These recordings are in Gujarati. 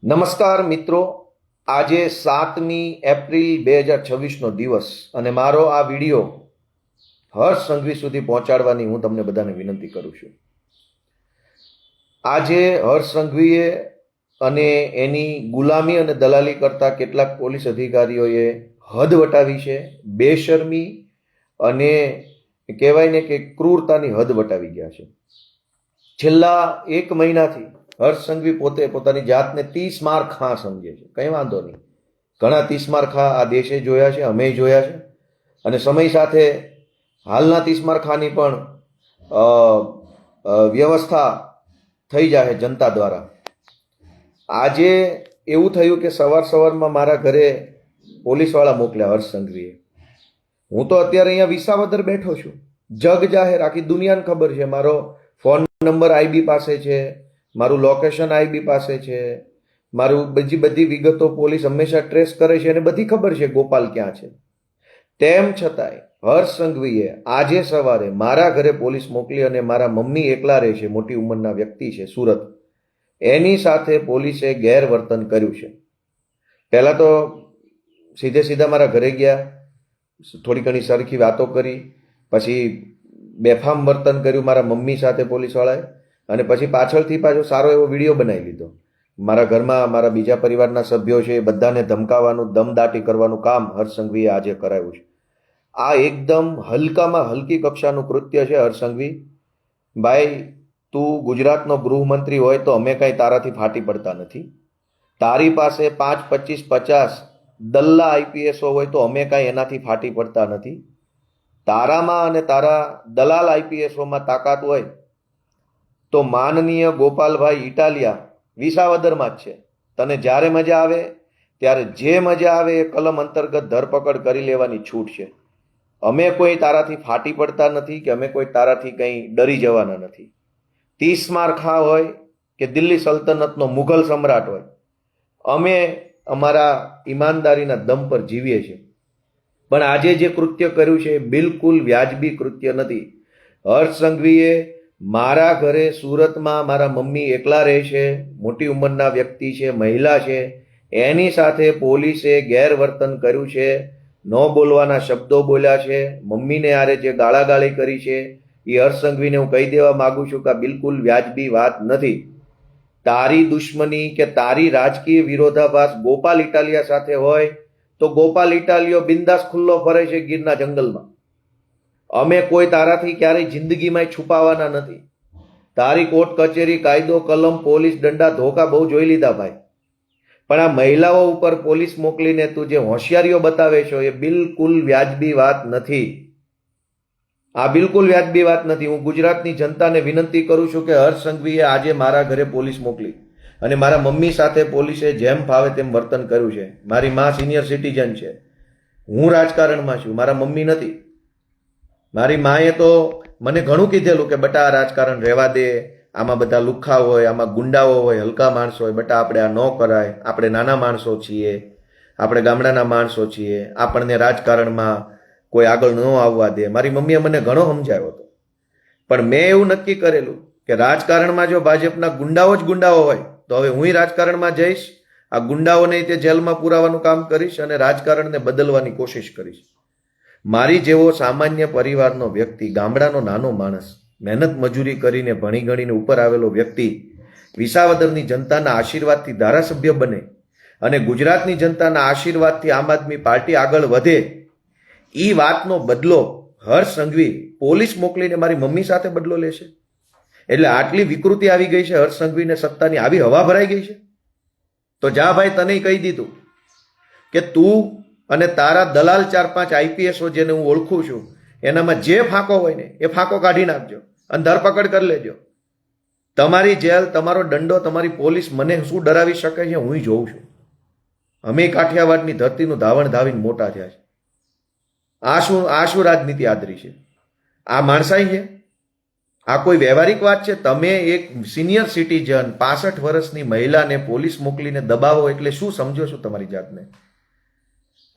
નમસ્કાર મિત્રો, આજે 7મી એપ્રિલ 2026નો દિવસ અને મારો આ વિડીયો હર્ષ સંઘવી સુધી પહોંચાડવાની હું તમને બધાને વિનંતી કરું છું. આજે હર્ષ સંઘવીએ અને એની ગુલામી અને દલાલી કરતા કેટલાક પોલીસ અધિકારીઓએ હદ વટાવી છે. બેશરમી અને કહેવાય ને કે ક્રૂરતાની હદ વટાવી ગયા છે. છેલ્લા 1 મહિનાથી હર્ષ સંઘવી પોતે પોતાની જાતને 30 માર ખા સમજે છે. કંઈ વાંધો નહીં, ઘણા 30 માર ખા આ દેશે જોયા છે, અમે જોયા છે, અને સમય સાથે હાલના 30 માર ખાની પણ વ્યવસ્થા થઈ જાય જનતા દ્વારા. આજે એવું થયું કે સવારમાં મારા ઘરે પોલીસવાળા મોકલ્યા હર્ષ સંઘવીએ. હું તો અત્યારે અહીંયા વિસાવદર બેઠો છું. જગ જાહેર આખી દુનિયાને ખબર છે. મારો ફોન નંબર આઈબી પાસે છે, મારું લોકેશન આઈબી પાસે છે, મારું બધી વિગતો પોલીસ હંમેશા ટ્રેસ કરે છે અને બધી ખબર છે ગોપાલ ક્યાં છે. તેમ છતાંય હર્ષ સંઘવીએ આજે સવારે મારા ઘરે પોલીસ મોકલી અને મારા મમ્મી એકલા રહે છે, મોટી ઉંમરના વ્યક્તિ છે સુરત, એની સાથે પોલીસે ગેરવર્તન કર્યું છે. પહેલાં તો સીધા મારા ઘરે ગયા, થોડી ઘણી સરખી વાતો કરી, પછી બેફામ વર્તન કર્યું મારા મમ્મી સાથે પોલીસવાળાએ, અને પછી પાછળથી પાછો સારો એવો વિડીયો બનાવી લીધો. મારા ઘરમાં મારા બીજા પરિવારના સભ્યો છે એ બધાને ધમકાવવાનું, દમદાટી કરવાનું કામ હર્ષ સંઘવીએ આજે કરાવ્યું છે. આ એકદમ હલકામાં હલકી કક્ષાનું કૃત્ય છે. હર્ષ સંઘવી ભાઈ, તું ગુજરાતનો ગૃહમંત્રી હોય તો અમે કાંઈ તારાથી ફાટી પડતા નથી. તારી પાસે 5, 25, 50 દલ્લા આઈપીએસો હોય તો અમે કાંઈ એનાથી ફાટી પડતા નથી. તારામાં અને તારા દલાલ આઈપીએસોમાં તાકાત હોય તો માનનીય ગોપાલભાઈ ઇટાલિયા વિસાવદરમાં જ છે. તને જ્યારે મજા આવે ત્યારે જે મજા આવે એ કલમ અંતર્ગત ધરપકડ કરી લેવાની છૂટ છે. અમે કોઈ તારાથી ફાટી પડતા નથી કે અમે કોઈ તારાથી કંઈ ડરી જવાના નથી. 30 માર ખા હોય કે દિલ્હી સલ્તનતનો મુઘલ સમ્રાટ હોય, અમે અમારા ઈમાનદારીના દમ પર જીવીએ છીએ. પણ આજે જે કૃત્ય કર્યું છે એ બિલકુલ વ્યાજબી કૃત્ય નથી. હર્ષ સંઘવીએ મારા ઘરે સુરતમાં મારા મમ્મી એકલા રહે છે, મોટી ઉંમરના વ્યક્તિ છે, મહિલા છે, એની સાથે પોલીસે ગેરવર્તન કર્યું છે. ન બોલવાના શબ્દો બોલ્યા છે. મમ્મીને આરે જે ગાળાગાળી કરી છે એ હર્ષ સંઘવીને હું કહી દેવા માંગુ છું કે આ બિલકુલ વ્યાજબી વાત નથી. તારી દુશ્મની કે તારી રાજકીય વિરોધાભાસ ગોપાલ ઇટાલિયા સાથે હોય તો ગોપાલ ઇટાલિયો બિંદાસ ખુલ્લો ફરે છે ગીરના જંગલમાં. અમે કોઈ તારાથી ક્યારેય જિંદગીમાં છુપાવાના નથી. તારી કોર્ટ કચેરી, કાયદો, કલમ, પોલીસ દંડા, ધોકા બહુ જોઈ લીધા ભાઈ. પણ આ મહિલાઓ ઉપર પોલીસ મોકલીને તું જે હોશિયારીઓ બતાવે છો એ બિલકુલ વ્યાજબી વાત નથી. આ બિલકુલ વ્યાજબી વાત નથી. હું ગુજરાતની જનતાને વિનંતી કરું છું કે હર્ષ સંઘવીએ આજે મારા ઘરે પોલીસ મોકલી અને મારા મમ્મી સાથે પોલીસે જેમ ફાવે તેમ વર્તન કર્યું છે. મારી મા સિનિયર સિટીઝન છે, હું રાજકારણમાં છું, મારા મમ્મી નથી. મારી માએ તો મને ઘણું કીધેલું કે બટા આ રાજકારણ રહેવા દે, આમાં બધા લુખ્ખા હોય, આમાં ગુંડાઓ હોય, હલકા માણસો હોય, બટા આપણે આ ન કરાય, આપણે નાના માણસો છીએ, આપણે ગામડાના માણસો છીએ, આપણને રાજકારણમાં કોઈ આગળ ન આવવા દે. મારી મમ્મીએ મને ઘણો સમજાવ્યો હતો. પણ મેં એવું નક્કી કરેલું કે રાજકારણમાં જો ભાજપના ગુંડાઓ જ ગુંડાઓ હોય તો હવે હું રાજકારણમાં જઈશ, આ ગુંડાઓને તે જેલમાં પુરાવાનું કામ કરીશ અને રાજકારણને બદલવાની કોશિશ કરીશ. મારી જેવો સામાન્ય પરિવારનો વ્યક્તિ, ગામડાનો નાનો માણસ, મહેનત મજૂરી કરીને ભણી ગણીને ઉપર આવેલો વ્યક્તિ વિસાવદરની જનતાના આશીર્વાદથી ધારાસભ્ય બને અને ગુજરાતની જનતાના આશીર્વાદથી આમ આદમી પાર્ટી આગળ વધે, એ વાતનો બદલો હર્ષ સંઘવી પોલીસ મોકલીને મારી મમ્મી સાથે બદલો લેશે. એટલે આટલી વિકૃતિ આવી ગઈ છે હર્ષ સંઘવીને, સત્તાની આવી હવા ભરાઈ ગઈ છે. તો જા ભાઈ, તને કહી દીધું કે તું અને તારા દલાલ 4-5 આઈપીએસો જેને હું ઓળખું છું એનામાં જે ફાંકો હોય ને એ ફાંકો કાઢી નાખજો અને ધરપકડ કરી લેજો. તમારી જેલ, તમારો દંડો, તમારી પોલીસ મને શું ડરાવી શકે છે હું જોઉં છું. અમે કાઠિયાવાડની ધરતીનું ધાવણ ધાવીને મોટા થયા છે. આ શું રાજનીતિ આદરી છે? આ માણસાઈ છે? આ કોઈ વ્યવહારિક વાત છે? તમે એક સિનિયર સિટીઝન 65 વર્ષની મહિલાને પોલીસ મોકલીને દબાવો એટલે શું સમજો છો તમારી જાતને?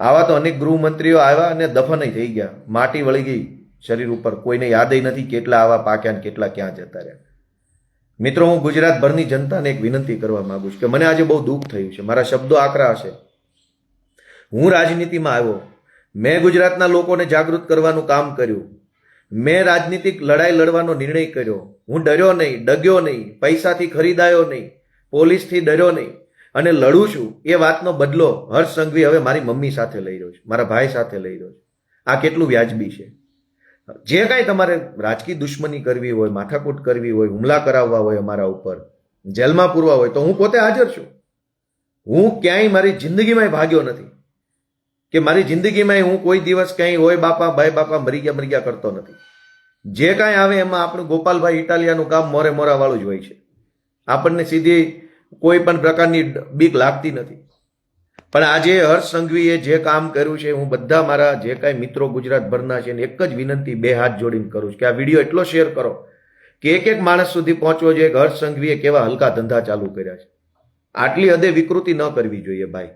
આવા તો અનેક ગૃહમંત્રીઓ આવ્યા અને દફન થઈ ગયા, માટી વળી ગઈ શરીર ઉપર, કોઈને યાદ નથી કેટલા આવા પાક્યા ને કેટલા ક્યાં જતા રહ્યા. મિત્રો, હું ગુજરાતભરની જનતાને એક વિનંતી કરવા માંગુ છું કે મને આજે બહુ દુઃખ થયું છે. મારા શબ્દો આકરા હશે. હું રાજનીતિમાં આવ્યો, મેં ગુજરાતના લોકોને જાગૃત કરવાનું કામ કર્યું, મેં રાજનીતિક લડાઈ લડવાનો નિર્ણય કર્યો. હું ડર્યો નહીં, ડગ્યો નહીં, પૈસાથી ખરીદાયો નહીં, પોલીસથી ડર્યો નહીં અને લડું છું. એ વાતનો બદલો હર્ષ સંઘવી હવે મારી મમ્મી સાથે લઈ રહ્યો છે, મારા ભાઈ સાથે લઈ રહ્યો છે. આ કેટલું વ્યાજબી છે? જે કાંઈ તમારે રાજકીય દુશ્મની કરવી હોય, માથાકૂટ કરવી હોય, હુમલા કરાવવા હોય અમારા ઉપર, જેલમાં પૂરવા હોય, તો હું પોતે હાજર છું. હું ક્યાંય મારી જિંદગીમાં ભાગ્યો નથી કે મારી જિંદગીમાં હું કોઈ દિવસ ક્યાંય હોય બાપા ભાઈ બાપા મરી ગયા કરતો નથી. જે કાંઈ આવે એમાં આપણું ગોપાલભાઈ ઇટાલિયાનું કામ મોરે મોરા વાળું જ હોય છે. આપણને સીધી કોઈ પણ પ્રકારની બીક લાગતી નથી. પણ આજે હર્ષ સંઘવીએ જે કામ કર્યું છે, હું બધા મારા જે કાંઈ મિત્રો ગુજરાતભરના છે એને એક જ વિનંતી બે હાથ જોડીને કરું છું કે આ વિડીયો એટલો શેર કરો કે એક એક માણસ સુધી પહોંચવો જોઈએ કે હર્ષ સંઘવીએ કેવા હલકા ધંધા ચાલુ કર્યા છે. આટલી હદે વિકૃતિ ન કરવી જોઈએ ભાઈ.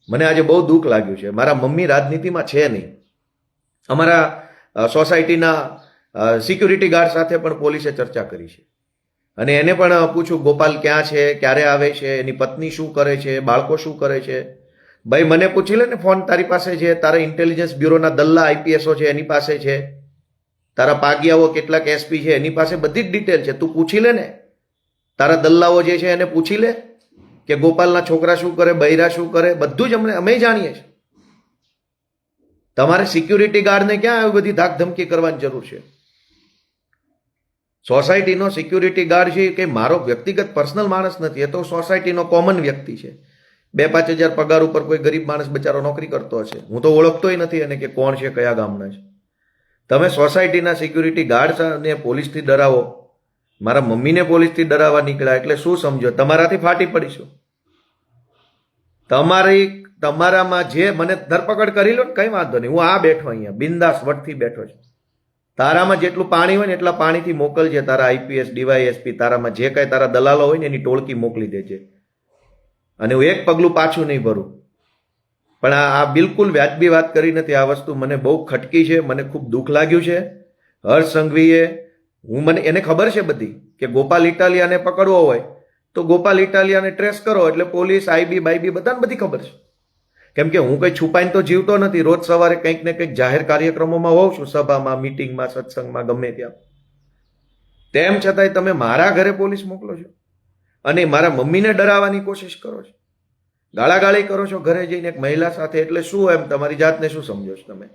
મને આજે બહુ દુઃખ લાગ્યું છે. મારા મમ્મી રાજનીતિમાં છે નહીં. અમારા સોસાયટીના સિક્યુરિટી ગાર્ડ સાથે પણ પોલીસે ચર્ચા કરી છે અને એને પણ પૂછું ગોપાલ ક્યાં છે, ક્યારે આવે છે, એની પત્ની શું કરે છે, બાળકો શું કરે છે. ભાઈ મને પૂછી લે ને, ફોન તારી પાસે છે, તારા ઇન્ટેલિજન્સ બ્યુરોના દલ્લા આઈપીએસઓ છે એની પાસે છે, તારા પાગિયાઓ કેટલાક એસપી છે એની પાસે બધી જ ડિટેલ છે. તું પૂછી લે ને, તારા દલ્લાઓ જે છે એને પૂછી લે કે ગોપાલના છોકરા શું કરે, બૈરા શું કરે, બધું જ અમે જાણીએ છીએ. તમારે સિક્યુરિટી ગાર્ડને ક્યાં આવી બધી ધાક ધમકી કરવાની જરૂર છે? સોસાયટીનો સિક્યુરિટી ગાર્ડ છે કે મારો વ્યક્તિગત પર્સનલ માણસ નથી, એ તો સોસાયટીનો કોમન વ્યક્તિ છે. 2-5 હજાર પગાર ઉપર કોઈ ગરીબ માણસ બચારો નોકરી કરતો હશે. હું તો ઓળખતોય નથી એને કે કોણ છે, કયા ગામના છે. તમે સોસાયટીના સિક્યુરિટી ગાર્ડને પોલીસથી ડરાવો, મારા મમ્મીને પોલીસથી ડરાવવા નીકળ્યા એટલે શું સમજો? તમારાથી ફાટી પડીશું. તમારામાં જે મને ધરપકડ કરી લો ને, કઈ વાંધો નહીં, હું આ બેઠો અહીંયા બિંદાસ વટથી બેઠો છું. તારામાં જેટલું પાણી હોય ને એટલા પાણીથી મોકલજે તારા આઈપીએસ ડીવાયએસપી, તારામાં જે કાંઈ તારા દલાલો હોય ને એની ટોળકી મોકલી દેજે અને હું એક પગલું પાછું નહીં ભરું. પણ આ બિલકુલ વ્યાજબી વાત કરી નથી. આ વસ્તુ મને બહુ ખટકી છે, મને ખૂબ દુઃખ લાગ્યું છે. હર્ષ સંઘવીએ મને એને ખબર છે બધી કે ગોપાલ ઇટાલિયાને પકડવો હોય તો ગોપાલ ઇટાલિયાને ટ્રેસ કરો એટલે પોલીસ આઈબી બાઈબી બધાને બધી ખબર છે. કેમ કે હું કંઈ છુપાઈને તો જીવતો નથી. રોજ સવારે કંઈક ને કંઈક જાહેર કાર્યક્રમોમાં હોઉં છું, સભામાં, મિટિંગમાં, સત્સંગમાં, ગમે ત્યાં. તેમ છતાંય તમે મારા ઘરે પોલીસ મોકલો છો અને મારા મમ્મીને ડરાવવાની કોશિશ કરો છો, ગાળાગાળી કરો છો ઘરે જઈને એક મહિલા સાથે. એટલે શું એમ તમારી જાતને શું સમજો છો તમે?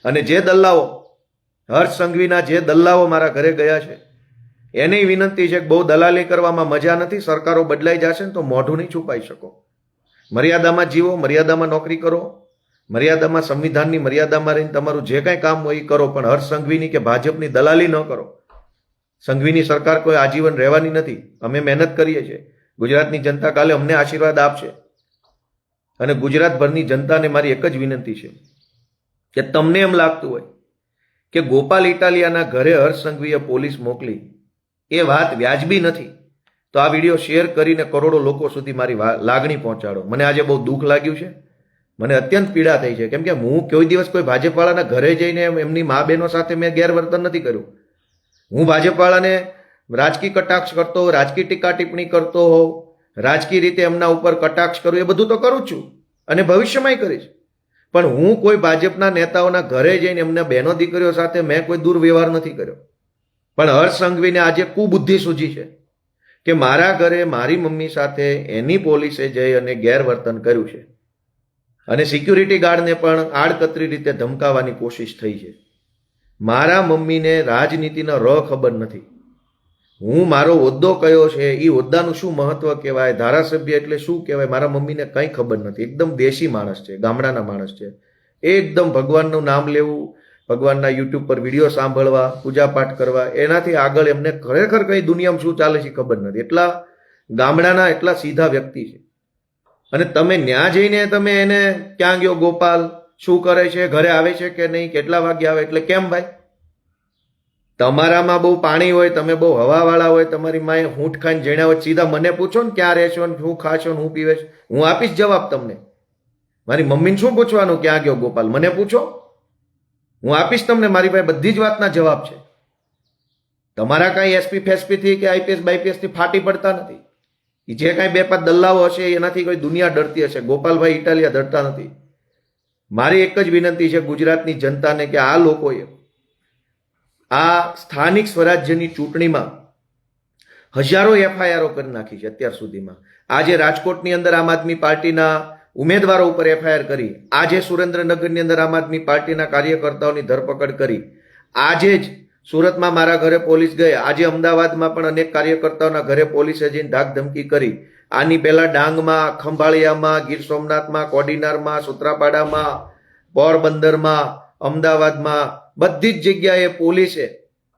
અને જે દલ્લાઓ, હર્ષ સંઘવીના જે દલ્લાઓ મારા ઘરે ગયા છે એની વિનંતી છે કે બહુ દલાલી કરવામાં મજા નથી. સરકારો બદલાઈ જશે ને તો મોઢું નહીં છુપાઈ શકો. મર્યાદામાં જીવો, મર્યાદામાં નોકરી કરો, મર્યાદામાં સંવિધાનની મર્યાદામાં રહીને તમારું જે કાંઈ કામ હોય એ કરો. પણ હર્ષ સંઘવીની કે ભાજપની દલાલી ન કરો. સંઘવીની સરકાર કોઈ આજીવન રહેવાની નથી. અમે મહેનત કરીએ છીએ. ગુજરાતની જનતા કાલે અમને આશીર્વાદ આપશે. અને ગુજરાતભરની જનતાને મારી એક જ વિનંતી છે કે તમને એમ લાગતું હોય કે ગોપાલ ઇટાલિયાના ઘરે હર્ષ સંઘવીએ પોલીસ મોકલી એ વાત વ્યાજબી નથી તો આ વિડીયો શેર કરીને કરોડો લોકો સુધી મારી લાગણી પહોંચાડો. મને આજે બહુ દુઃખ લાગ્યું છે, મને અત્યંત પીડા થઈ છે. કેમ કે હું કોઈ દિવસ કોઈ ભાજપવાળાના ઘરે જઈને એમની મા બહેનો સાથે મેં ગેરવર્તન નથી કર્યું. હું ભાજપવાળાને રાજકીય કટાક્ષ કરતો હોઉં, રાજકીય ટીકા ટિપ્પણી કરતો હોઉં, રાજકીય રીતે એમના ઉપર કટાક્ષ કરું, એ બધું તો કરું છું અને ભવિષ્યમાંય કરીશ. પણ હું કોઈ ભાજપના નેતાઓના ઘરે જઈને એમના બહેનો દીકરીઓ સાથે મેં કોઈ દુર્વ્યવહાર નથી કર્યો. પણ હર્ષ સંઘવીને આજે કુબુદ્ધિ સૂજી છે કે મારા ઘરે મારી મમ્મી સાથે એની પોલીસે જઈ અને ગેરવર્તન કર્યું છે અને સિક્યુરિટી ગાર્ડને પણ આડકતરી રીતે ધમકાવવાની કોશિશ થઈ છે. મારા મમ્મીને રાજનીતિનો ખબર નથી. હું મારો હોદ્દો કયો છે, એ હોદ્દાનું શું મહત્વ કહેવાય, ધારાસભ્ય એટલે શું કહેવાય, મારા મમ્મીને કંઈ ખબર નથી. એકદમ દેશી માણસ છે, ગામડાના માણસ છે. એકદમ ભગવાનનું નામ લેવું, ભગવાનના યુટ્યુબ પર વિડીયો સાંભળવા, પૂજાપાઠ કરવા, એનાથી આગળ એમને ખરેખર કઈ દુનિયામાં શું ચાલે છે ખબર નથી. એટલા ગામડાના, એટલા સીધા વ્યક્તિ છે. અને તમે ન્યા જઈને તમે એને ક્યાં ગયો ગોપાલ, શું કરે છે, ઘરે આવે છે કે નહીં, કેટલા વાગે આવે, એટલે કેમ ભાઈ? તમારામાં બહુ પાણી હોય, તમે બહુ હવાવાળા હોય, તમારી માએ હૂંઠ ખાઈને જણ્યા હોય, સીધા મને પૂછો ને ક્યાં રહેશો ને શું ખાશો ને હું પીવે છે, હું આપીશ જવાબ તમને. મારી મમ્મીને શું પૂછવાનું ક્યાં ગયો ગોપાલ, મને પૂછો, હું આપીશ તમને. મારી પાસે બધી જ વાતના જવાબ છે. તમારા કાંઈ એસપી ફેસપીથી કે આઈપીએસ બાઈપીએસથી ફાટી પડતા નથી. ઈ જે કાંઈ બે પાંચ દલ્લાઓ હશે એનાથી કોઈ દુનિયા ડરતી હશે. ગોપાલભાઈ ઇટાલિયા ડરતા નથી. મારી એક જ વિનંતી છે ગુજરાતની જનતાને કે આ લોકોએ આ સ્થાનિક સ્વરાજ્યની ચૂંટણીમાં હજારો એફઆઈઆરો કરી નાખી છે અત્યાર સુધીમાં. આજે રાજકોટની અંદર આમ આદમી પાર્ટીના ઉમેદવારો ઉપર એફઆઈઆર કરી, આજે સુરેન્દ્રનગરની અંદર આમ આદમી પાર્ટીના કાર્યકર્તાઓની ધરપકડ કરી, આજે જ સુરતમાં મારા ઘરે પોલીસ ગઈ, આજે અમદાવાદમાં પણ અનેક કાર્યકર્તાઓના ઘરે પોલીસે જઈને ધાક ધમકી કરી. આની પહેલા ડાંગમાં, ખંભાળિયામાં, ગીર સોમનાથમાં, કોડીનારમાં, સૂત્રાપાડામાં, પોરબંદરમાં, અમદાવાદમાં બધી જ જગ્યાએ પોલીસે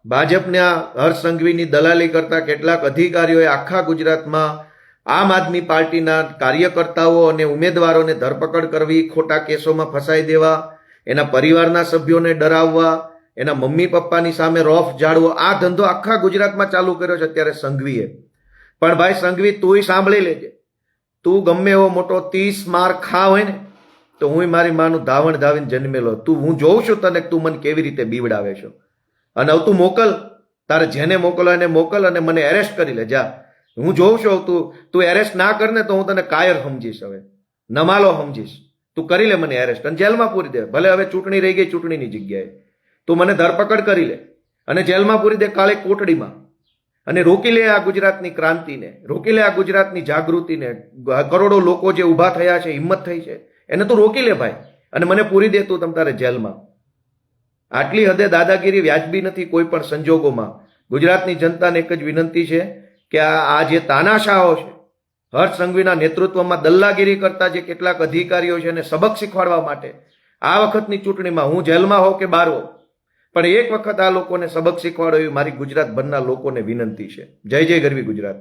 ભાજપના હર્ષ સંઘવીની દલાલી કરતા કેટલાક અધિકારીઓએ આખા ગુજરાતમાં આમ આદમી પાર્ટીના કાર્યકર્તાઓ અને ઉમેદવારોને ધરપકડ કરવી, ખોટા કેસોમાં ફસાઈ દેવા, એના પરિવારના સભ્યોને ડરાવવા, એના મમ્મી પપ્પાની સામે રોફ જાળવો, આ ધંધો આખા ગુજરાતમાં ચાલુ કર્યો છે અત્યારે સંઘવીએ. પણ ભાઈ સંઘવી, તુંય સાંભળી લેજે, તું ગમે એવો મોટો 30 માર ખા હોય ને તો હું મારી માનું ધાવણ ધાવીને જન્મેલો. હું જોઉં છું તને તું મને કેવી રીતે બીવડાવે છો. અને હવે તું મોકલ, તારે જેને મોકલો એને મોકલ અને મને એરેસ્ટ કરી લે જા. હું જોઉં છું તું એરેસ્ટ ના કર ને તો હું તને કાયર સમજીશ, હવે નમાલો સમજીશ. તું કરી લે મને એરેસ્ટ અને જેલમાં પૂરી દે. ભલે હવે ચૂંટણી રહી ગઈ, ચૂંટણીની જગ્યાએ તું મને ધરપકડ કરી લે અને જેલમાં પૂરી દે, કાળે કોટડીમાં. અને રોકી લે આ ગુજરાતની ક્રાંતિને, રોકી લે આ ગુજરાતની જાગૃતિને. કરોડો લોકો જે ઊભા થયા છે, હિંમત થઈ છે, એને તું રોકી લે ભાઈ, અને મને પૂરી દે તું તમ તારે જેલમાં. આટલી હદે દાદાગીરી વ્યાજબી નથી કોઈ પણ સંજોગોમાં. ગુજરાતની જનતાને એક જ વિનંતી છે કે આ જે તાનાશાહો છે, હર્ષ સંઘવીના નેતૃત્વમાં દલ્લાગીરી કરતા જે કેટલાક અધિકારીઓ છે એને સબક શીખવાડવા માટે આ વખતની ચૂંટણીમાં હું જેલમાં હોઉં કે બહાર હોઉં, પણ એક વખત આ લોકોને સબક શીખવાડો એવી મારી ગુજરાતભરના લોકોને વિનંતી છે. જય જય ગરવી ગુજરાત.